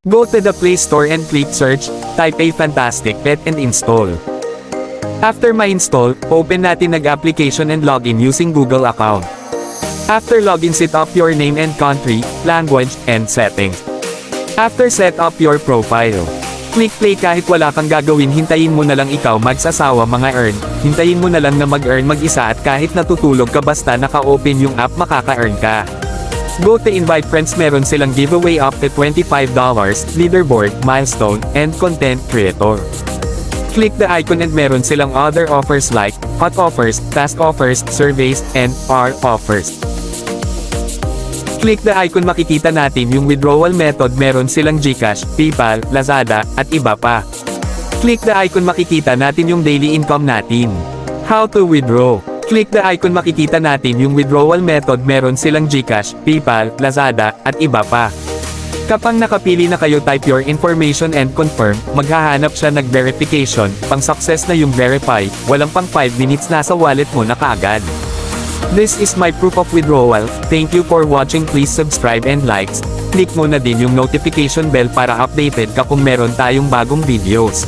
Go to the Play Store and click search, type a fantastic pet and install. After ma-install, open natin nag-application and login using Google account. After login, set up your name and country, language, and settings. After set up your profile, click play. Kahit wala kang gagawin, hintayin mo na lang ikaw magsasawa mga earn. Hintayin mo na lang na mag-earn mag-isa at kahit natutulog ka basta naka-open yung app makaka-earn ka. Go to invite friends, meron silang giveaway up to $25, leaderboard, milestone, and content creator. Click the icon and meron silang other offers like, hot offers, task offers, surveys, and R offers. Click the icon, makikita natin yung withdrawal method, meron silang GCash, PayPal, Lazada, at iba pa. Click the icon, makikita natin yung daily income natin. How to withdraw? Click the icon, makikita natin yung withdrawal method, meron silang GCash, PayPal, Lazada, at iba pa. Kapag nakapili na kayo, type your information and confirm, maghahanap siya nag-verification, pang success na yung verify, walang pang 5 minutes nasa wallet mo na kaagad. This is my proof of withdrawal. Thank you for watching, please subscribe and likes. Click mo na din yung notification bell para updated ka kung meron tayong bagong videos.